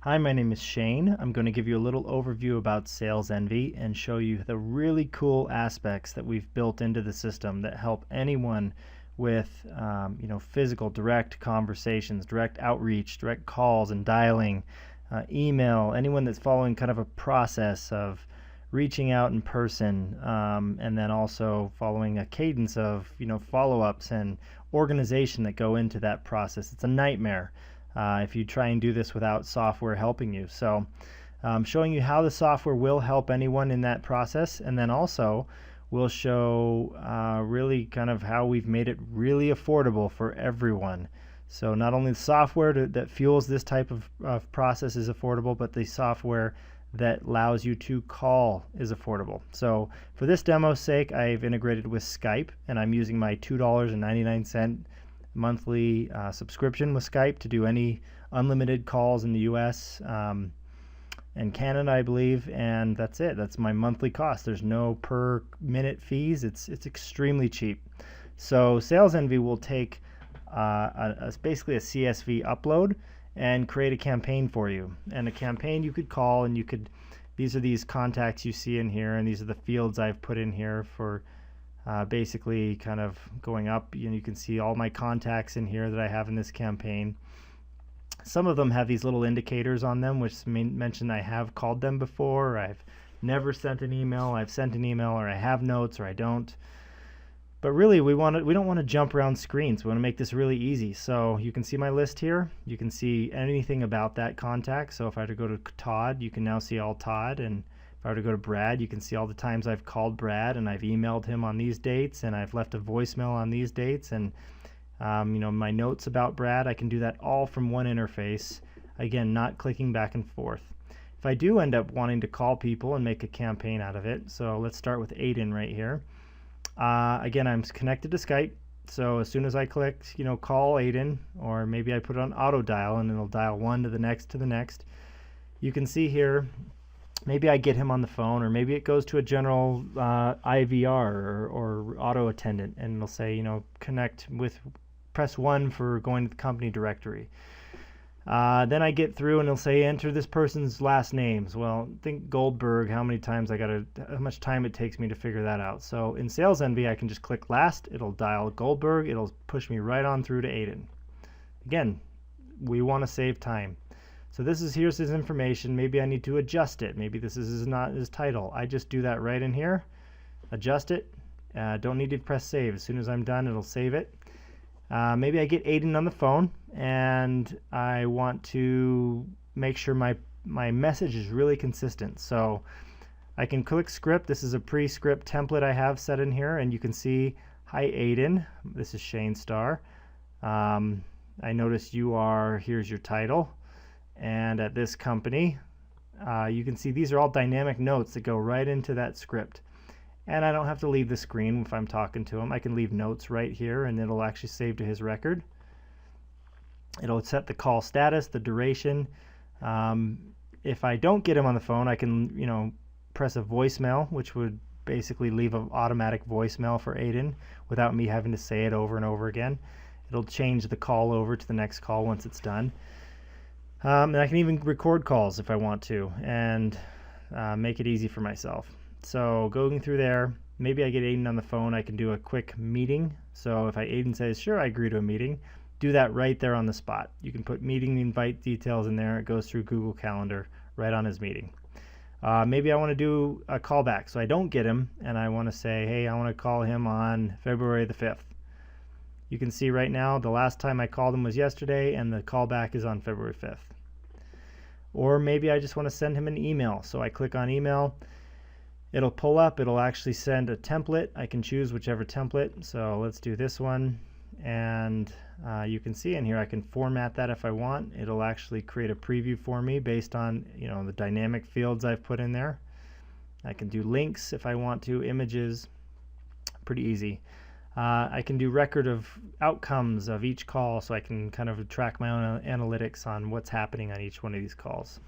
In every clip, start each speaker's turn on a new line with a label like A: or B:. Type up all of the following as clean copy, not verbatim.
A: Hi, my name is Shane. I'm going to give you a little overview about SalesEnvy and show you the really cool aspects that we've built into the system that help anyone with physical direct conversations, direct outreach, direct calls and dialing, email, anyone that's following kind of a process of reaching out in person, and then also following a cadence of follow-ups and organization that go into that process. It's a nightmare if you try and do this without software helping you. So showing you how the software will help anyone in that process, and then also we'll show really kind of how we've made it really affordable for everyone. So not only the software that fuels this type of process is affordable, but the software that allows you to call is affordable. So for this demo's sake, I've integrated with Skype, and I'm using my $2.99 monthly subscription with Skype to do any unlimited calls in the US and Canada, I believe, and that's it. That's my monthly cost. There's no per minute fees. It's extremely cheap. So SalesEnvy will take basically a CSV upload and create a campaign for you. And a campaign you could call, and these are these contacts you see in here, and these are the fields I've put in here for basically kind of going up. You can see all my contacts in here that I have in this campaign. Some of them have these little indicators on them which mention I have called them before, or I've never sent an email, I've sent an email, or I have notes, or I don't. But really we don't want to jump around screens. We want to make this really easy. So you can see my list here. You can see anything about that contact. So if I were to go to Todd, you can now see all Todd, and if I were to go to Brad, you can see all the times I've called Brad, and I've emailed him on these dates, and I've left a voicemail on these dates, and my notes about Brad. I can do that all from one interface. Again, not clicking back and forth. If I do end up wanting to call people and make a campaign out of it, so let's start with Aiden right here. Again, I'm connected to Skype, so as soon as I click, call Aiden, or maybe I put it on auto dial and it'll dial one to the next. You can see here, maybe I get him on the phone, or maybe it goes to a general IVR or auto attendant, and it'll say, connect with, press 1 for going to the company directory. Then I get through and it'll say enter this person's last names. Well, think Goldberg, how much time it takes me to figure that out. So in SalesEnvy, I can just click last, it'll dial Goldberg, it'll push me right on through to Aiden. Again, we want to save time. So here's his information. Maybe I need to adjust it. Maybe this is not his title. I just do that right in here, adjust it. Don't need to press save. As soon as I'm done, it'll save it. Maybe I get Aiden on the phone and I want to make sure my message is really consistent. So I can click script. This is a pre-script template I have set in here, and you can see, hi Aiden, this is Shane Starr. I notice here's your title, and at this company, you can see these are all dynamic notes that go right into that script. And I don't have to leave the screen if I'm talking to him. I can leave notes right here, and it'll actually save to his record. It'll set the call status, the duration. If I don't get him on the phone, I can press a voicemail, which would basically leave an automatic voicemail for Aiden without me having to say it over and over again. It'll change the call over to the next call once it's done. And I can even record calls if I want to, and make it easy for myself. So going through there, maybe I get Aiden on the phone, I can do a quick meeting. So if Aiden says, sure, I agree to a meeting, do that right there on the spot. You can put meeting invite details in there. It goes through Google Calendar right on his meeting. Maybe I want to do a callback. So I don't get him, and I want to say, hey, I want to call him on February the 5th. You can see right now, the last time I called him was yesterday, and the callback is on February 5th. Or maybe I just want to send him an email. So I click on email. It'll pull up, it'll actually send a template. I can choose whichever template. So let's do this one. And you can see in here I can format that if I want. It'll actually create a preview for me based on the dynamic fields I've put in there. I can do links if I want to, images, pretty easy. I can do record of outcomes of each call, so I can kind of track my own analytics on what's happening on each one of these calls.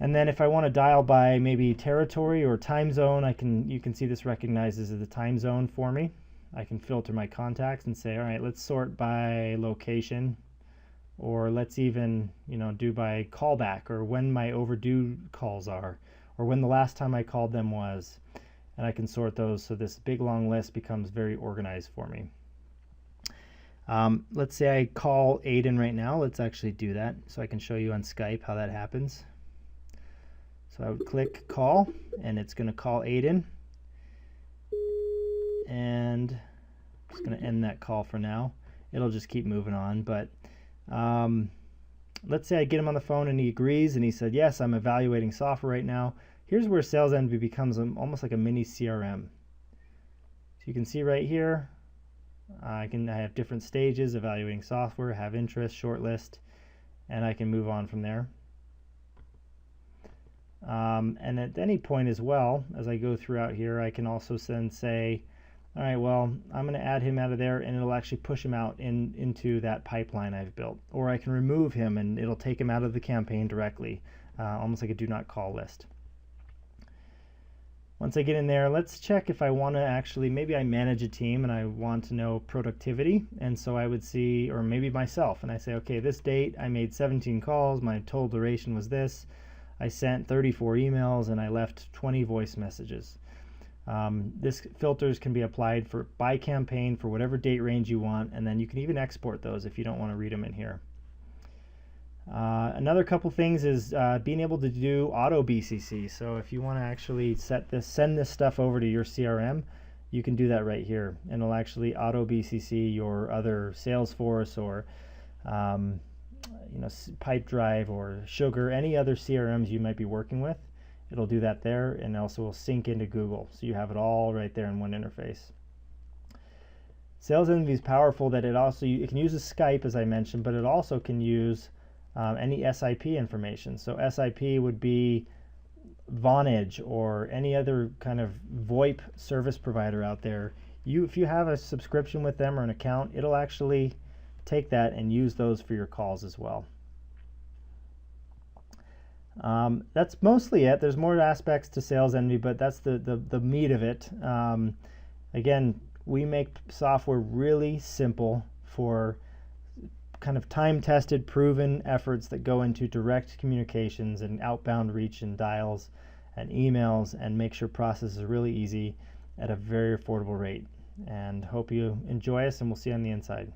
A: And then if I want to dial by maybe territory or time zone, you can see this recognizes the time zone for me. I can filter my contacts and say, all right, let's sort by location. or let's even, do by callback, or when my overdue calls are, or when the last time I called them was. And I can sort those so this big long list becomes very organized for me. Let's say I call Aiden right now. Let's actually do that so I can show you on Skype how that happens. So I would click call, and it's going to call Aiden. And I'm just going to end that call for now. It'll just keep moving on. But let's say I get him on the phone and he agrees and he said, yes, I'm evaluating software right now. Here's where SalesEnvy becomes almost like a mini CRM. So you can see right here, I have different stages: evaluating software, have interest, shortlist, and I can move on from there. And at any point as well, as I go throughout here, I can also then say, all right, well, I'm going to add him out of there, and it'll actually push him out into that pipeline I've built. Or I can remove him, and it'll take him out of the campaign directly, almost like a do not call list. Once I get in there, let's check if I want to actually, maybe I manage a team and I want to know productivity. And so I would see, or maybe myself, and I say, okay, this date I made 17 calls, my total duration was this. I sent 34 emails and I left 20 voice messages. This filters can be applied by campaign for whatever date range you want, and then you can even export those if you don't want to read them in here. Another couple things is being able to do auto BCC. So if you want to actually send this stuff over to your CRM, you can do that right here, and it'll actually auto BCC your other Salesforce or Pipedrive or Sugar, any other CRMs you might be working with. It'll do that there, and also will sync into Google, so you have it all right there in one interface. SalesEnvy is powerful that it can use a Skype, as I mentioned, but it also can use any SIP information. So SIP would be Vonage or any other kind of VoIP service provider out there. If you have a subscription with them or an account, it'll actually take that and use those for your calls as well. That's mostly it. There's more aspects to SalesEnvy, but that's the meat of it. Again, we make software really simple for kind of time-tested, proven efforts that go into direct communications and outbound reach and dials and emails, and make sure process is really easy at a very affordable rate. And hope you enjoy us, and we'll see you on the inside.